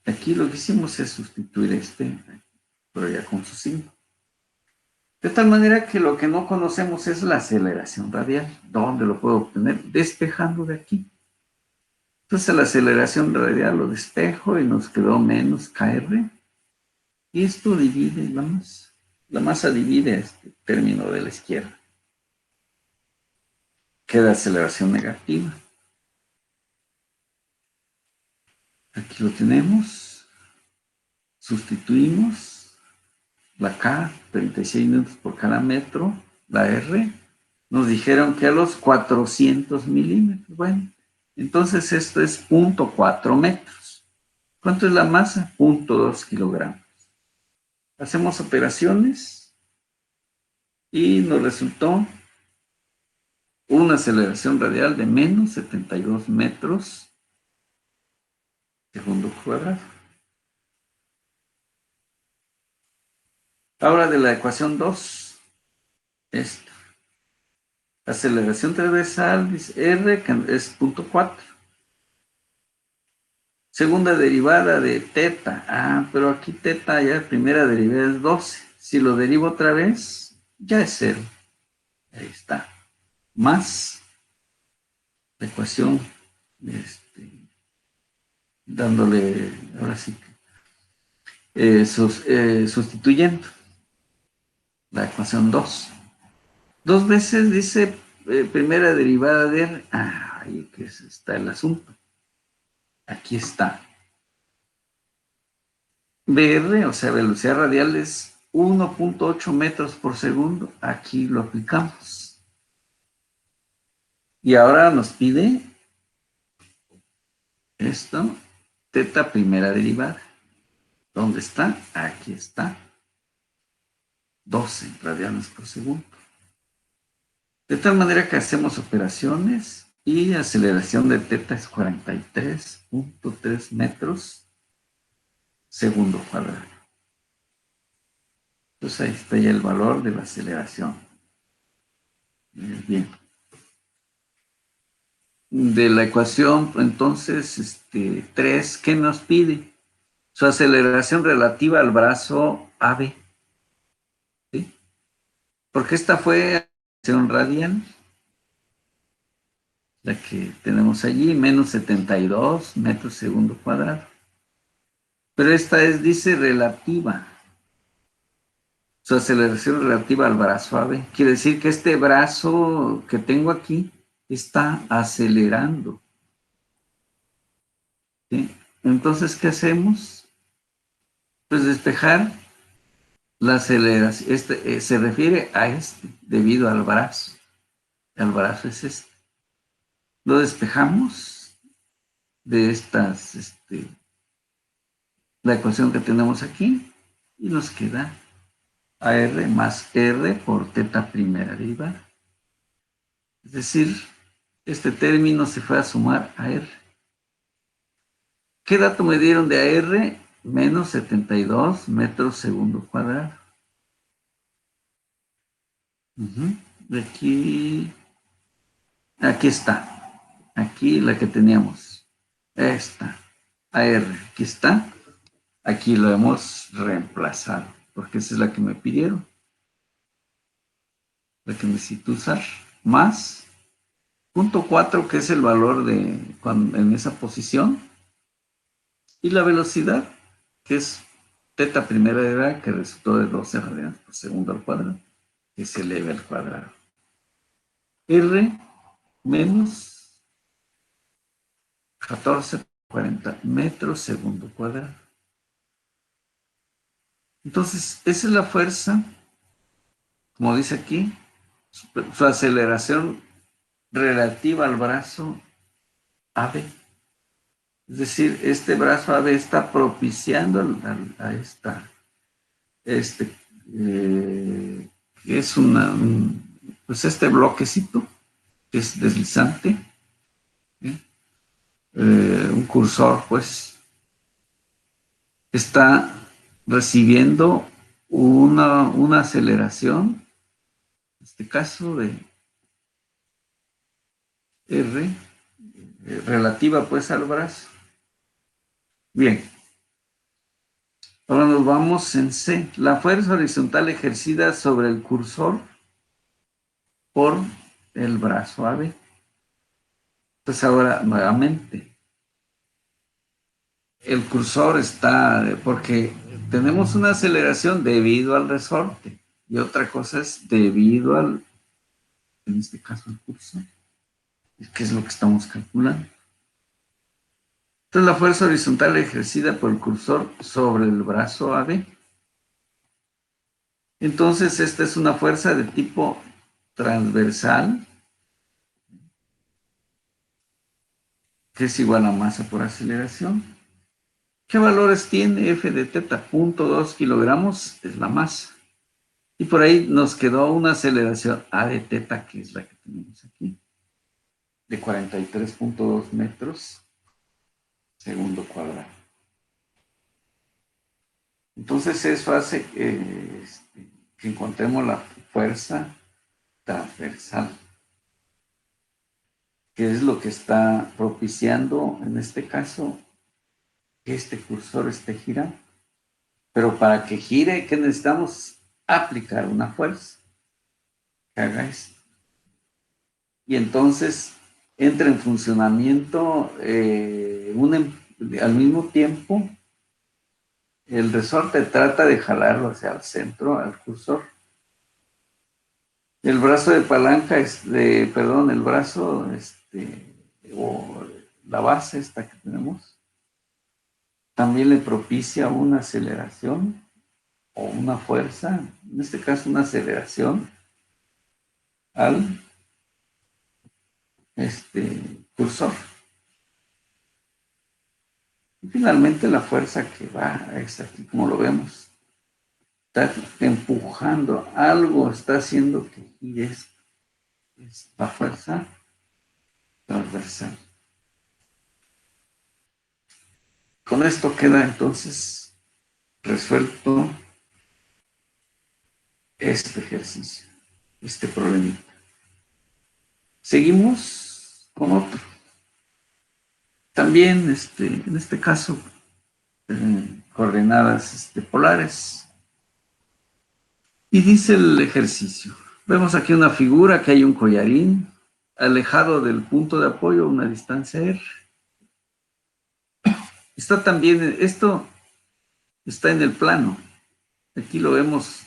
aquí lo que hicimos es sustituir pero ya con su signo. De tal manera que lo que no conocemos es la aceleración radial. ¿Dónde lo puedo obtener? Despejando de aquí. Entonces la aceleración radial lo despejo y nos quedó menos KR. Y esto divide la masa. La masa divide este término de la izquierda. Queda aceleración negativa. Aquí lo tenemos. Sustituimos la K, 36 newtons por cada metro. La R, nos dijeron que a los 400 milímetros. Bueno, entonces esto es 0.4 metros. ¿Cuánto es la masa? 0.2 kilogramos. Hacemos operaciones y nos resultó una aceleración radial de menos 72 metros segundo cuadrado. Ahora de la ecuación 2, esta. Aceleración transversal, dice R es 0.4. Segunda derivada de teta. Ah, pero aquí teta ya primera derivada es 12. Si lo derivo otra vez, ya es 0. Ahí está. Más la ecuación, dándole, ahora sí, sustituyendo la ecuación 2. Dos veces dice primera derivada de R. Ah, ahí que está el asunto. Aquí está. BR, o sea, velocidad radial es 1.8 metros por segundo. Aquí lo aplicamos. Y ahora nos pide esto, teta primera derivada. ¿Dónde está? Aquí está. 12 radianes por segundo. De tal manera que hacemos operaciones y aceleración de teta es 43.3 metros segundo cuadrado. Entonces ahí está ya el valor de la aceleración. Bien. De la ecuación, entonces, 3, ¿qué nos pide? Su aceleración relativa al brazo AB. ¿Sí? Porque esta fue acción radial, la que tenemos allí, menos 72 metros segundo cuadrado. Pero esta dice relativa. Su aceleración relativa al brazo AB. Quiere decir que este brazo que tengo aquí está acelerando. ¿Sí? Entonces, ¿qué hacemos? Pues despejar la aceleración. Se refiere a debido al brazo. El brazo es este. Lo despejamos de la ecuación que tenemos aquí y nos queda AR más R por teta primera derivada. Es decir, este término se fue a sumar a R. ¿Qué dato me dieron de AR? Menos 72 metros segundo cuadrado. De aquí está. Aquí la que teníamos. Esta. AR, aquí está. Aquí lo hemos reemplazado, porque esa es la que me pidieron. La que necesito usar. Más 0.4, que es el valor en esa posición. Y la velocidad, que es teta primera de edad, que resultó de 12 radianes por segundo al cuadrado, que se eleva al cuadrado. R menos 1440 metros segundo cuadrado. Entonces, esa es la fuerza, como dice aquí, su aceleración relativa al brazo AB. Es decir, este brazo AB está propiciando a es pues este bloquecito que es deslizante, ¿sí? Un cursor, pues, está recibiendo una aceleración, en este caso de R, relativa pues al brazo. Bien, ahora nos vamos en C. La fuerza horizontal ejercida sobre el cursor por el brazo AB. Entonces ahora nuevamente, el cursor está, porque tenemos una aceleración debido al resorte y otra cosa es debido en este caso al cursor, que es lo que estamos calculando. Entonces la fuerza horizontal ejercida por el cursor sobre el brazo AB. Entonces esta es una fuerza de tipo transversal, que es igual a masa por aceleración. ¿Qué valores tiene F de teta? 0.2 kilogramos es la masa. Y por ahí nos quedó una aceleración A de teta, que es la que tenemos aquí, de 43.2 metros segundo cuadrado. Entonces eso hace que encontremos la fuerza transversal, que es lo que está propiciando, en este caso, que este cursor esté girando. Pero para que gire, ¿qué necesitamos? Aplicar una fuerza que haga esto. Y entonces entra en funcionamiento al mismo tiempo, el resorte trata de jalarlo hacia el centro, al cursor. El brazo de palanca, el brazo, o la base esta que tenemos, también le propicia una aceleración o una fuerza, en este caso una aceleración al cursor. Y finalmente la fuerza que va, es aquí como lo vemos, está empujando, algo está haciendo que gire esta fuerza transversal. Con esto queda entonces resuelto este ejercicio, este problemita. Seguimos con otro. También, en este caso, coordenadas polares. Y dice el ejercicio. Vemos aquí una figura que hay un collarín alejado del punto de apoyo a una distancia R. Está también, esto está en el plano. Aquí lo vemos,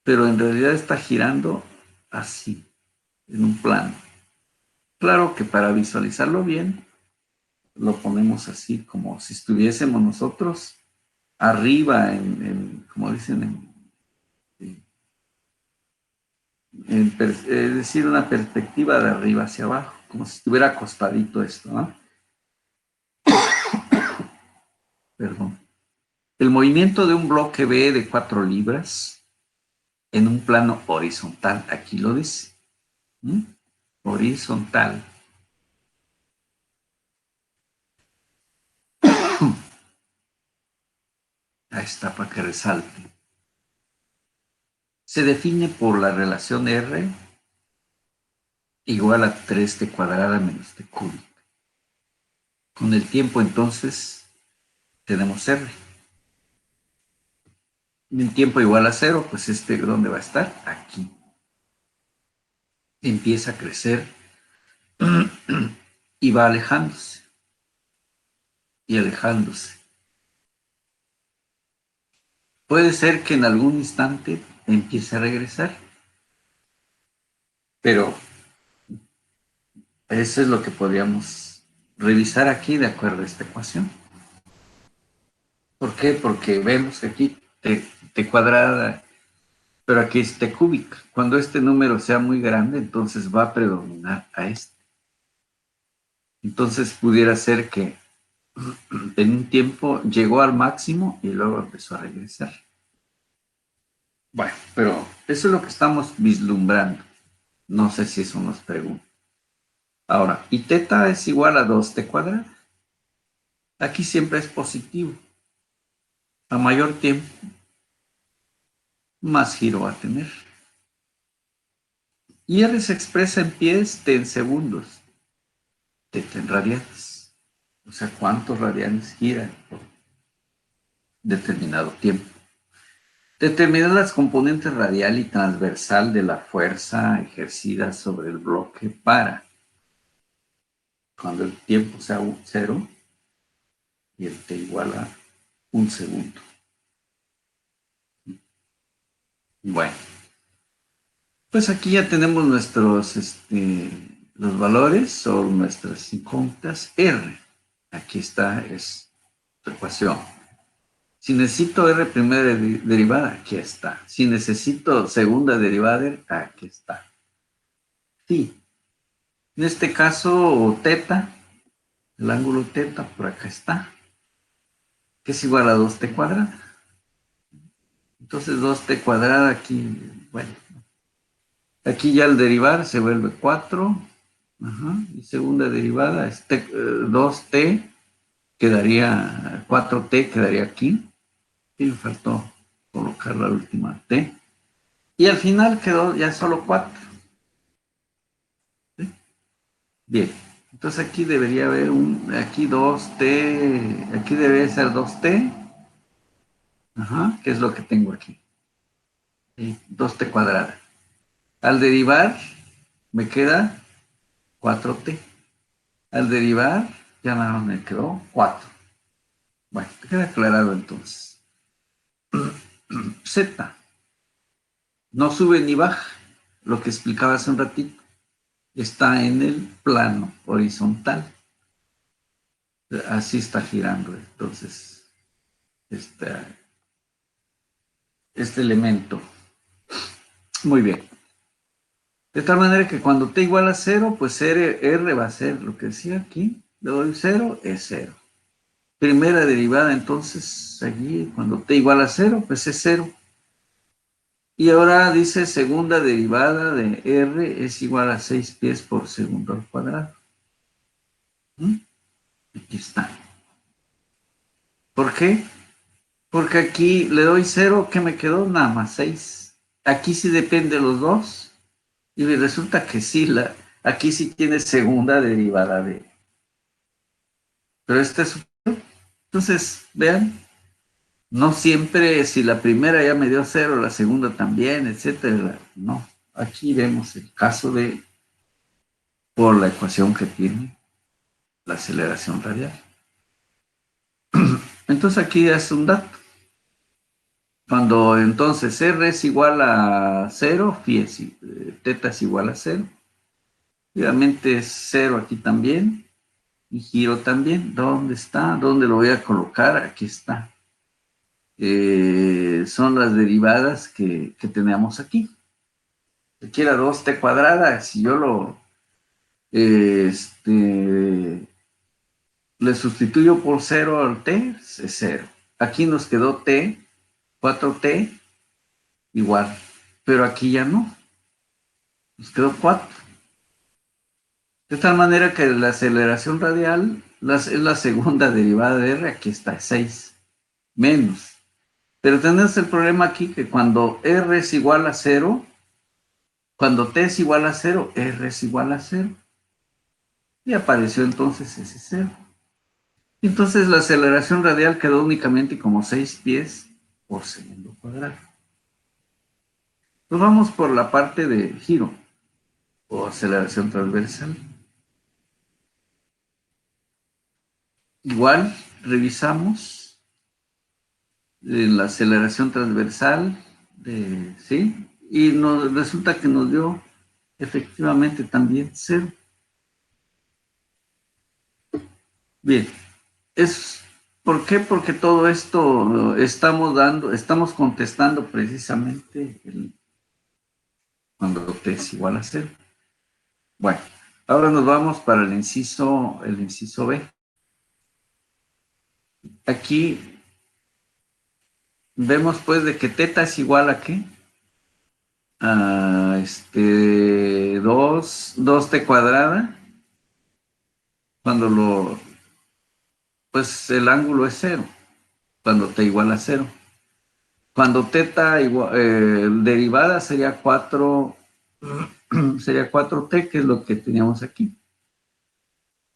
pero en realidad está girando así, en un plano. Claro que para visualizarlo bien, lo ponemos así, como si estuviésemos nosotros arriba, como dicen, es decir, una perspectiva de arriba hacia abajo, como si estuviera acostadito esto, ¿no? Perdón. El movimiento de un bloque B de 4 libras en un plano horizontal, aquí lo dice, ¿Mm? Horizontal. Ahí está, para que resalte. Se define por la relación R igual a 3t cuadrada menos t cúbica. Con el tiempo, entonces, tenemos R. En tiempo igual a 0, pues ¿dónde va a estar? Aquí. Empieza a crecer y va alejándose. Y alejándose. Puede ser que en algún instante empiece a regresar. Pero eso es lo que podríamos revisar aquí de acuerdo a esta ecuación. ¿Por qué? Porque vemos que aquí t cuadrada, pero aquí es t cúbica. Cuando este número sea muy grande, entonces va a predominar a este. Entonces pudiera ser que en un tiempo llegó al máximo y luego empezó a regresar. Bueno, pero eso es lo que estamos vislumbrando. No sé si eso nos pregunta. Ahora, y teta es igual a 2t cuadrada. Aquí siempre es positivo. A mayor tiempo, más giro va a tener. Y R se expresa en pies, t en segundos, teta en radianes. O sea, cuántos radianes giran por determinado tiempo. Determinar las componentes radial y transversal de la fuerza ejercida sobre el bloque para cuando el tiempo sea 0 y el t igual a 1 segundo. Bueno, pues aquí ya tenemos nuestros los valores o nuestras incógnitas R. Aquí está, es tu ecuación. Si necesito R primera derivada, aquí está. Si necesito segunda derivada, aquí está. Sí. En este caso, teta, el ángulo teta por acá está, que es igual a 2t cuadrada. Entonces 2t cuadrada aquí, bueno, aquí ya al derivar se vuelve 4. Ajá, y segunda derivada es 2t, quedaría 4t, quedaría aquí. Y me faltó colocar la última t. Y al final quedó ya solo 4. ¿Sí? Bien, entonces aquí debería haber aquí 2t, aquí debería ser 2t, ajá, que es lo que tengo aquí. ¿Sí? 2t cuadrada. Al derivar me queda 4t. Al derivar ya nada más me quedó 4. Bueno, queda aclarado entonces. Z. No sube ni baja, lo que explicaba hace un ratito. Está en el plano horizontal. Así está girando entonces este elemento. Muy bien. De tal manera que cuando t igual a 0, pues R va a ser lo que decía aquí. Le doy 0, es 0. Primera derivada, entonces, allí, cuando t igual a 0, pues es 0. Y ahora dice segunda derivada de R es igual a 6 pies por segundo al cuadrado. ¿Mm? Aquí está. ¿Por qué? Porque aquí le doy 0, ¿qué me quedó? Nada más 6. Aquí sí depende de los dos. Y resulta que sí, aquí sí tiene segunda derivada de. Pero este es. Entonces, vean, no siempre, si la primera ya me dio 0, la segunda también, etcétera. No. Aquí vemos el caso de por la ecuación que tiene la aceleración radial. Entonces aquí es un dato. Cuando entonces R es igual a 0, teta es igual a 0. Obviamente es 0 aquí también. Y giro también. ¿Dónde está? ¿Dónde lo voy a colocar? Aquí está. Son las derivadas que tenemos aquí. Aquí era 2t cuadrada. Si yo le sustituyo por 0 al t, es 0. Aquí nos quedó t, 4t, igual. Pero aquí ya no. Nos quedó 4. De tal manera que la aceleración radial es la segunda derivada de r, aquí está, 6, menos. Pero tenemos el problema aquí que cuando r es igual a 0, cuando t es igual a 0, r es igual a 0. Y apareció entonces ese 0. Entonces la aceleración radial quedó únicamente como 6 pies por segundo cuadrado. Pues vamos por la parte de giro o aceleración transversal. Igual revisamos la aceleración transversal, ¿sí? Y resulta que nos dio efectivamente también 0. Bien, ¿por qué? Porque todo esto estamos contestando precisamente cuando t es igual a 0. Bueno, ahora nos vamos para el inciso B. Aquí vemos pues de que teta es igual a ¿qué? A 2t cuadrada, cuando pues el ángulo es 0, cuando t igual a 0. Cuando teta derivada sería 4, sería 4t, que es lo que teníamos aquí.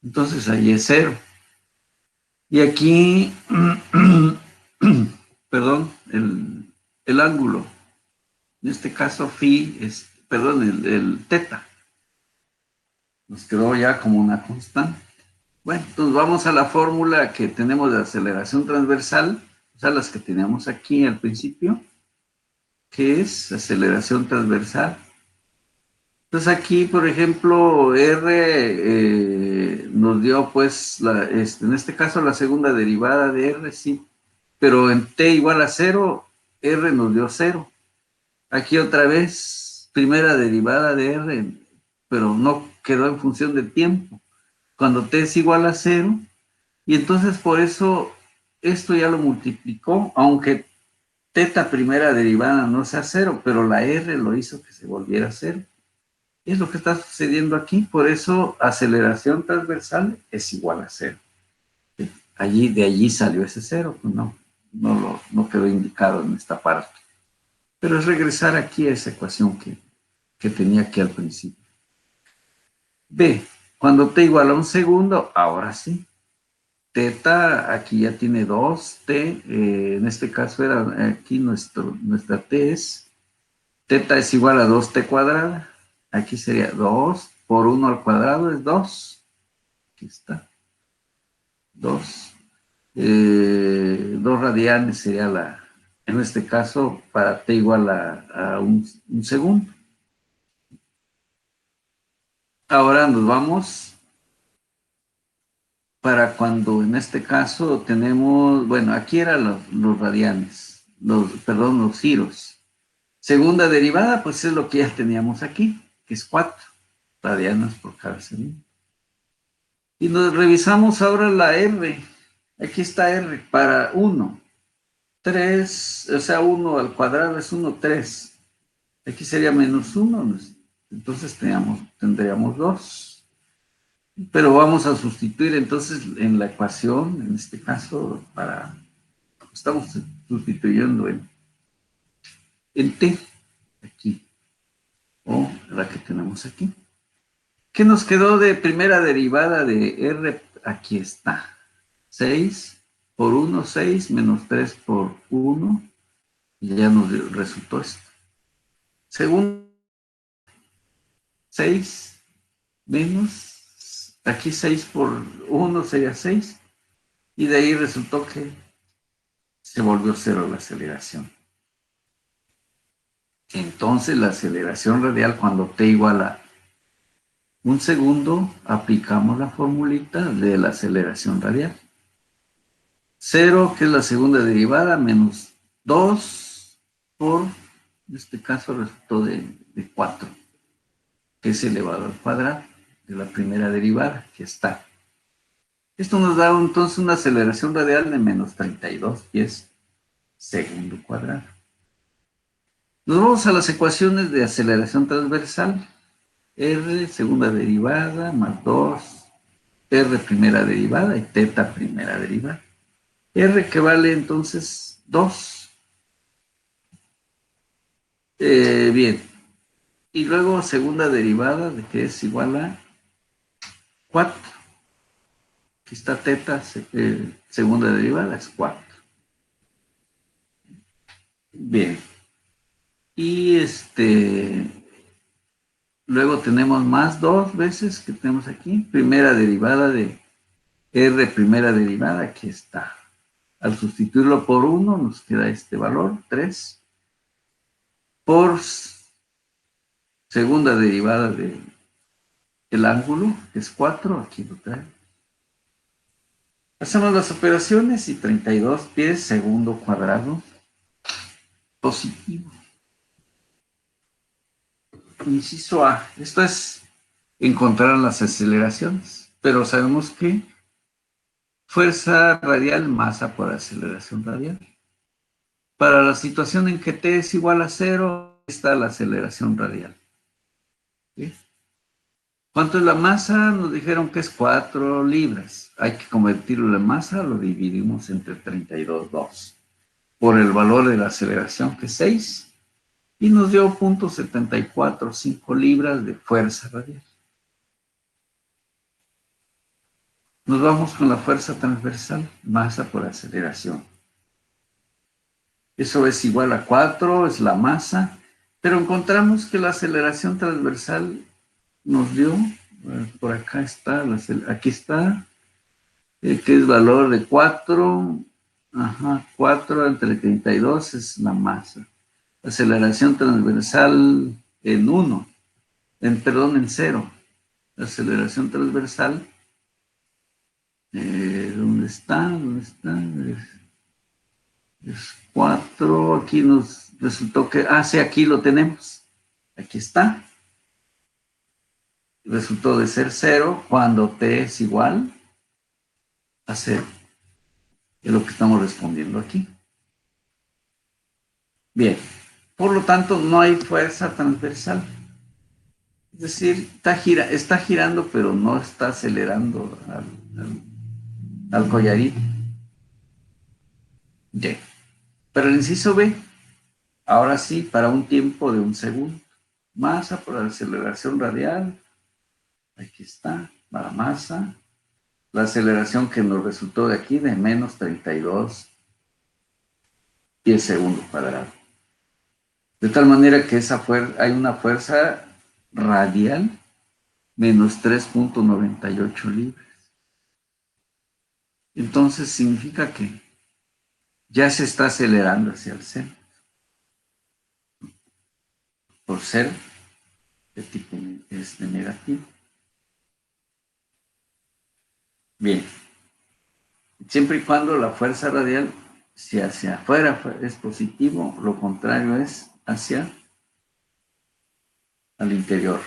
Entonces ahí es 0. Y aquí, perdón, el ángulo, en este caso phi, perdón, el teta, nos quedó ya como una constante. Bueno, entonces vamos a la fórmula que tenemos de aceleración transversal, o sea, las que teníamos aquí al principio, que es aceleración transversal. Entonces aquí, por ejemplo, R nos dio pues, en este caso la segunda derivada de R, sí, pero en t igual a 0, R nos dio 0. Aquí otra vez, primera derivada de R, pero no quedó en función del tiempo. Cuando t es igual a 0, y entonces por eso esto ya lo multiplicó, aunque teta primera derivada no sea 0, pero la R lo hizo que se volviera 0. Es lo que está sucediendo aquí, por eso aceleración transversal es igual a 0. De allí salió ese 0, pues no quedó indicado en esta parte. Pero es regresar aquí a esa ecuación que tenía aquí al principio. B, cuando t igual a un segundo, ahora sí. Teta, aquí ya tiene 2t, en este caso era aquí nuestra t es, teta es igual a 2t cuadrada, aquí sería 2 por 1 al cuadrado es 2, aquí está, 2, 2 radianes sería en este caso, para t igual a un segundo. Ahora nos vamos para cuando en este caso tenemos, bueno, aquí eran los radianes, perdón, los giros. Segunda derivada, pues es lo que ya teníamos aquí, que es 4 radianes por cada segundo. Y nos revisamos ahora la R. Aquí está R para 1. 3, o sea, 1 al cuadrado es 1, 3. Aquí sería menos 1, entonces tendríamos 2. Pero vamos a sustituir entonces en la ecuación, en este caso, estamos sustituyendo en t, aquí, o la que tenemos aquí. ¿Qué nos quedó de primera derivada de r? Aquí está. 6 por 1, 6, menos 3 por 1, y ya nos resultó esto. Segundo, 6 menos, aquí 6 por 1 sería 6, y de ahí resultó que se volvió cero la aceleración. Entonces la aceleración radial cuando t igual a 1 segundo, aplicamos la formulita de la aceleración radial. 0, que es la segunda derivada, menos 2 por, en este caso resultó de 4, que es elevado al cuadrado de la primera derivada, que está. Esto nos da entonces una aceleración radial de menos 32 pies segundo cuadrado. Nos vamos a las ecuaciones de aceleración transversal. R segunda derivada más 2, R primera derivada y teta primera derivada. R que vale entonces 2. Bien. Y luego segunda derivada de que es igual a 4. Aquí está teta, segunda derivada es 4. Bien. Y luego tenemos más 2 veces que tenemos aquí. Primera derivada de R primera derivada, aquí está. Al sustituirlo por 1 nos queda este valor, 3. Por segunda derivada del ángulo, que es 4, aquí lo trae. Hacemos las operaciones y 32 pies segundo cuadrado positivo. Inciso A. Esto es encontrar las aceleraciones, pero sabemos que fuerza radial, masa por aceleración radial. Para la situación en que t es igual a 0, está la aceleración radial. ¿Sí? ¿Cuánto es la masa? Nos dijeron que es 4 libras. Hay que convertirlo en masa, lo dividimos entre 32,2 por el valor de la aceleración, que es 6, y nos dio 0.745 libras de fuerza radial. Nos vamos con la fuerza transversal, masa por aceleración. Eso es igual a 4, es la masa, pero encontramos que la aceleración transversal nos dio, por acá está, aquí está, que es valor de 4, 4 entre 32 es la masa. Aceleración transversal en 1, perdón, en 0. La aceleración transversal, ¿dónde está? ¿Dónde está? Es 4, aquí nos resultó que, sí, aquí lo tenemos. Aquí está. Resultó de ser 0 cuando t es igual a 0. Es lo que estamos respondiendo aquí. Bien, por lo tanto no hay fuerza transversal. Es decir, está girando, pero no está acelerando al collarito. Y. Pero el inciso B, ahora sí, para un tiempo de 1 segundo. Masa por aceleración radial. Aquí está, la masa. La aceleración que nos resultó de aquí de menos 32 pies segundo cuadrado. De tal manera que hay una fuerza radial menos 3.98 libras. Entonces significa que ya se está acelerando hacia el centro. Por ser de tipo negativo. Bien. Siempre y cuando la fuerza radial, si hacia afuera es positivo, lo contrario es hacia al interior.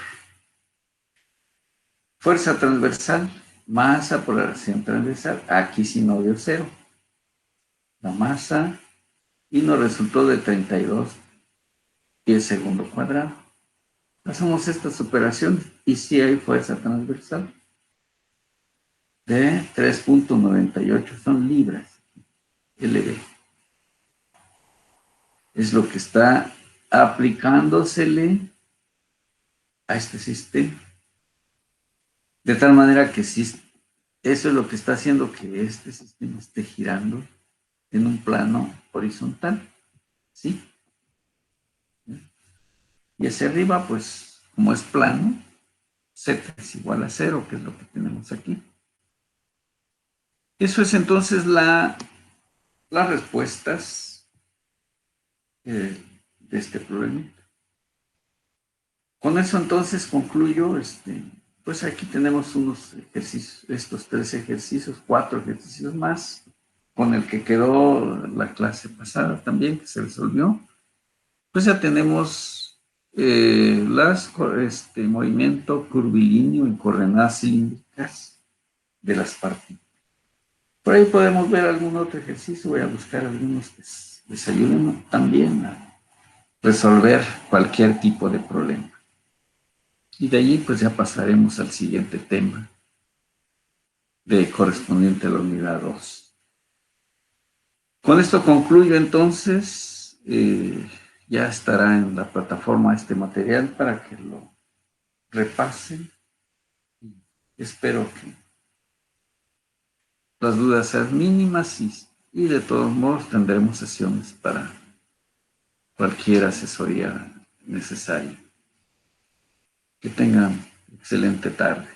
Fuerza transversal, masa por la acción transversal, aquí sí no dio 0. La masa, y nos resultó de 32 y el segundo cuadrado. Hacemos estas operaciones y si hay fuerza transversal de 3.98, son libras, LB. Es lo que está aplicándosele a este sistema. De tal manera que si eso es lo que está haciendo que este sistema esté girando en un plano horizontal, ¿sí? Y hacia arriba, pues, como es plano, Z es igual a 0, que es lo que tenemos aquí. Eso es entonces las respuestas de este problema. Con eso entonces concluyo, pues aquí tenemos unos ejercicios, estos 3 ejercicios, 4 ejercicios más, con el que quedó la clase pasada también, que se resolvió. Pues ya tenemos movimiento curvilíneo en coordenadas cilíndricas de las partículas. Por ahí podemos ver algún otro ejercicio, voy a buscar algunos que les ayuden también a resolver cualquier tipo de problema. Y de allí pues ya pasaremos al siguiente tema correspondiente a la unidad 2. Con esto concluyo entonces, ya estará en la plataforma este material para que lo repasen. Espero que las dudas sean mínimas y de todos modos tendremos sesiones para cualquier asesoría necesaria. Que tengan excelente tarde.